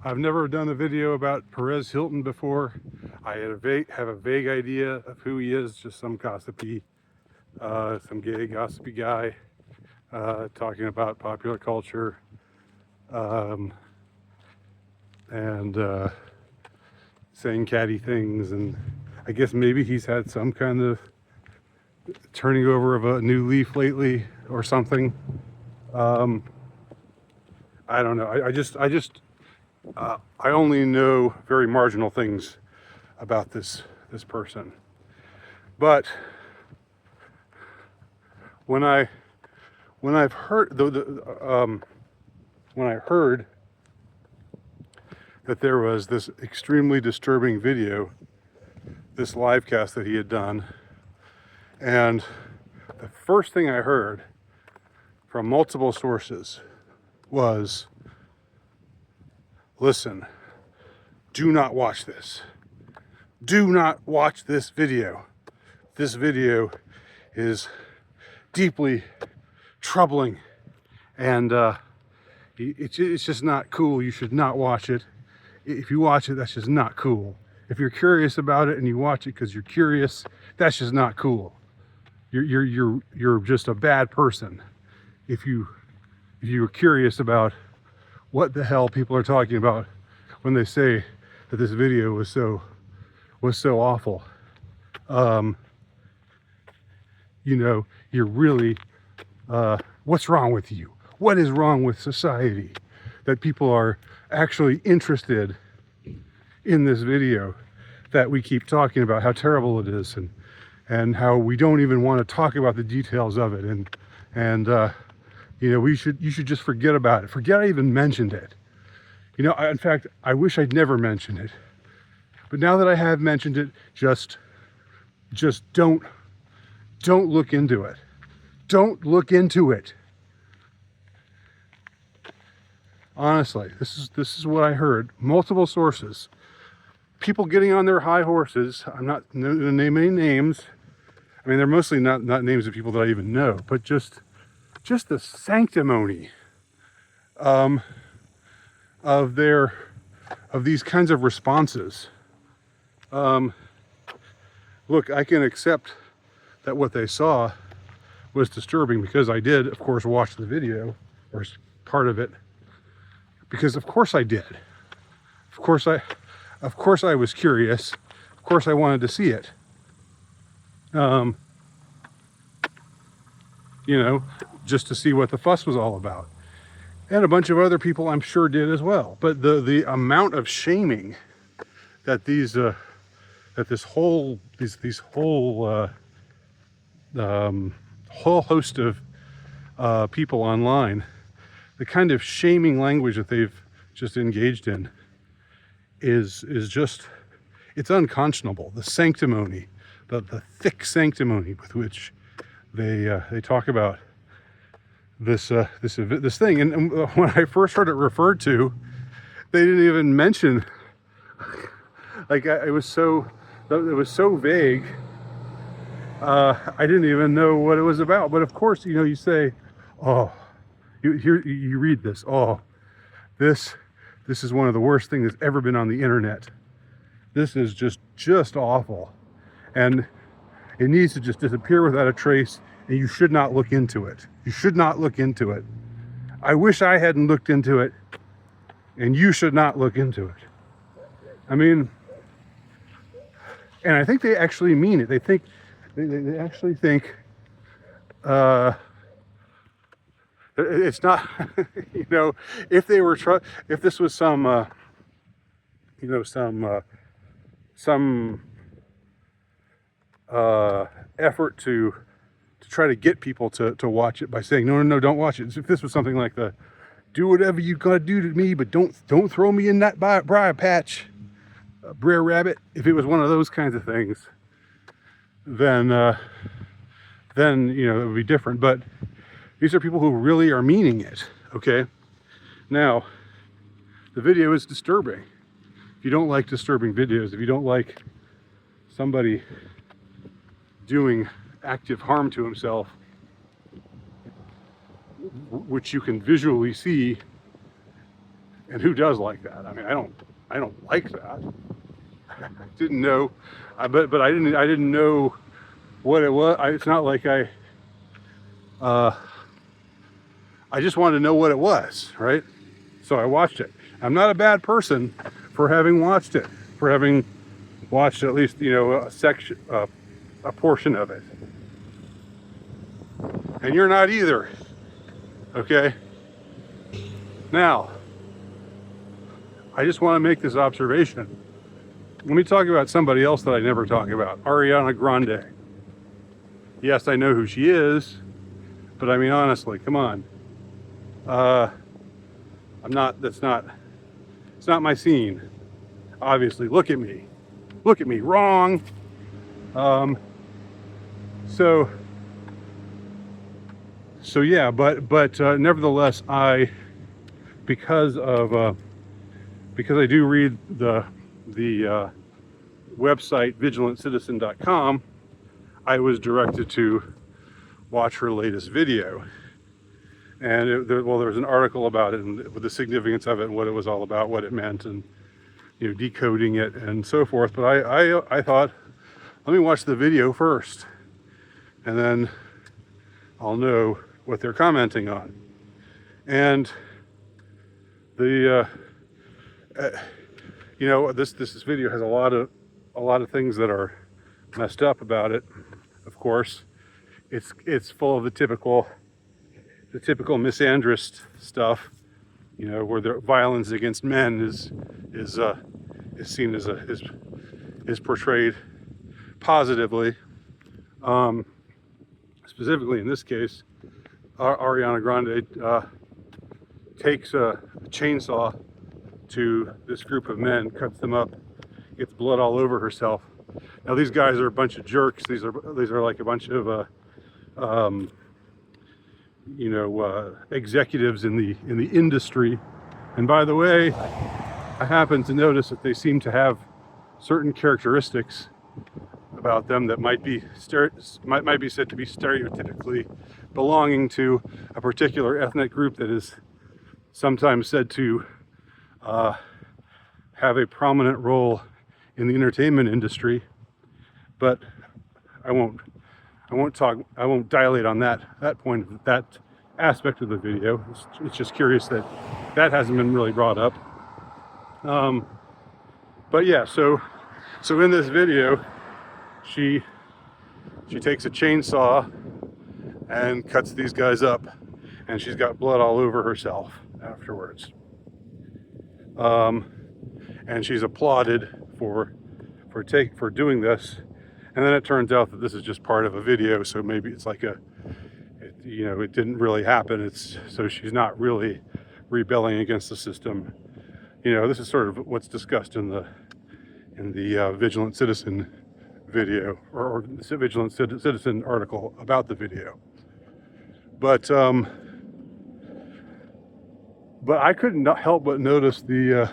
I've never done a video about Perez Hilton before. I have a vague idea of who he is, just some gossipy, some gay gossipy guy talking about popular culture um, and saying catty things. And I guess maybe he's had some kind of turning over of a new leaf lately or something. I don't know. I only know very marginal things about this person. But when I've heard when I heard that there was this extremely disturbing video, this live cast that he had done, and the first thing I heard from multiple sources was, listen, do not watch this. Do not watch this video. This video is deeply troubling, and it's just not cool. You should not watch it. If you watch it, that's just not cool. If you're curious about it and you watch it because you're curious, that's just not cool. You're just a bad person if you're curious about what the hell people are talking about when they say that this video was so awful. You're really, what's wrong with you? What is wrong with society that people are actually interested in this video, that we keep talking about how terrible it is, and how we don't even want to talk about the details of it, and you should just forget about it. Forget I even mentioned it. In fact, I wish I'd never mentioned it. But now that I have mentioned it, just don't look into it. Don't look into it. Honestly, this is what I heard. Multiple sources. People getting on their high horses. I'm not going to name any names. I mean, they're mostly not names of people that I even know, but just the sanctimony of these kinds of responses. Look, I can accept that what they saw was disturbing, because I did, of course, watch the video, or part of it, because of course I did. Of course I was curious. Of course I wanted to see it. Just to see what the fuss was all about. And a bunch of other people, I'm sure, did as well. But the amount of shaming that this whole host of people online, the kind of shaming language that they've just engaged in is just, it's unconscionable. The sanctimony, the thick sanctimony with which they talk about this thing. And when I first heard it referred to, they didn't even mention, it was so vague. I didn't even know what it was about. But of course, you say, oh, you read this, oh, this is one of the worst things that's ever been on the internet. This is just awful, and it needs to just disappear without a trace, and you should not look into it. You should not look into it. I wish I hadn't looked into it, and you should not look into it. I mean, and I think they actually mean it. They actually think it's not, if they were if this was some effort to try to get people to watch it by saying no, don't watch it. If this was something like do whatever you gotta do to me, but don't throw me in that briar patch, Brer Rabbit. If it was one of those kinds of things, then it would be different. But these are people who really are meaning it. Okay, now the video is disturbing. If you don't like disturbing videos, if you don't like somebody doing active harm to himself, which you can visually see, And who does like that? I mean, I don't like that. I didn't know, but I didn't know what it was. It's not like I just wanted to know what it was, right? So I watched it. I'm not a bad person for having watched it, for having watched at least, you know, a section, a portion of it. And you're not either, okay? Now, I just want to make this observation. Let me talk about somebody else that I never talk about, Ariana Grande. Yes, I know who she is, but I mean, honestly, come on. It's not my scene. Obviously, look at me, wrong. So yeah, but nevertheless, because I do read the website vigilanttcitizen.com, I was directed to watch her latest video. And there was an article about it and with the significance of it and what it was all about, what it meant, and, you know, decoding it and so forth. But I thought, let me watch the video first, and then I'll know what they're commenting on. And the you know, this video has a lot of things that are messed up about it. Of course, it's full of the typical misandrist stuff, you know, where the violence against men is seen as is portrayed positively. Specifically in this case, Ariana Grande takes a chainsaw to this group of men, cuts them up, gets blood all over herself. Now these guys are a bunch of jerks. These are like a bunch of you know, executives in the industry. And by the way, I happen to notice that they seem to have certain characteristics about them that might be said to be stereotypically belonging to a particular ethnic group that is sometimes said to have a prominent role in the entertainment industry. But I won't dilate on that point, that aspect of the video. It's just curious that hasn't been really brought up. But yeah, so in this video, she takes a chainsaw and cuts these guys up, and she's got blood all over herself afterwards. And she's applauded for doing this. And then it turns out that this is just part of a video, so maybe it's like you know, it didn't really happen. So she's not really rebelling against the system. You know, this is sort of what's discussed in the Vigilant Citizen video, or the Vigilant Citizen article about the video. But I couldn't help but notice the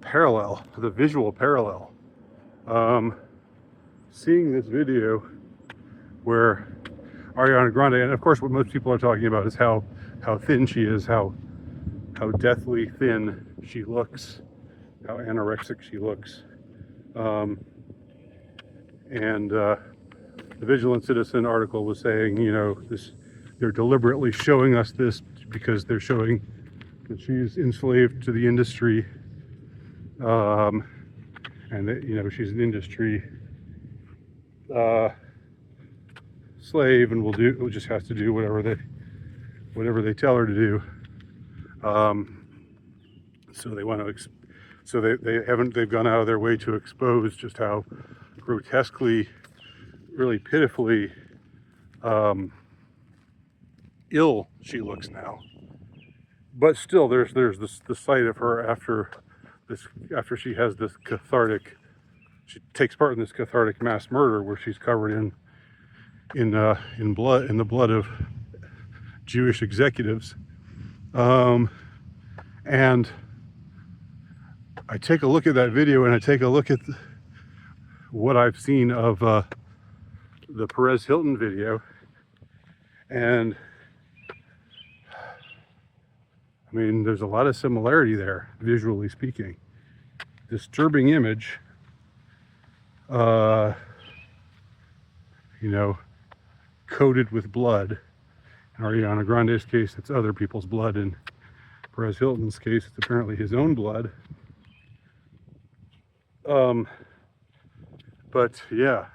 parallel, the visual parallel. Seeing this video where Ariana Grande, and of course what most people are talking about is how thin she is, how deathly thin she looks, how anorexic she looks. And the Vigilant Citizen article was saying, you know, they're deliberately showing us this because they're showing that she's enslaved to the industry, and that, you know, she's an industry slave and will just has to do whatever they tell her to do. So they want to they've gone out of their way to expose just how grotesquely, really pitifully ill she looks now. But still, there's the sight of her after she has this cathartic. She takes part in this cathartic mass murder where she's covered in blood, in the blood of Jewish executives. And I take a look at that video, and I take a look at what I've seen of the Perez Hilton video, and I mean, there's a lot of similarity there, visually speaking. Disturbing image, you know, coated with blood. In Ariana Grande's case, it's other people's blood. In Perez Hilton's case, it's apparently his own blood. But yeah,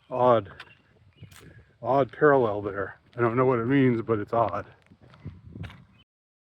odd parallel there. I don't know what it means, but it's odd.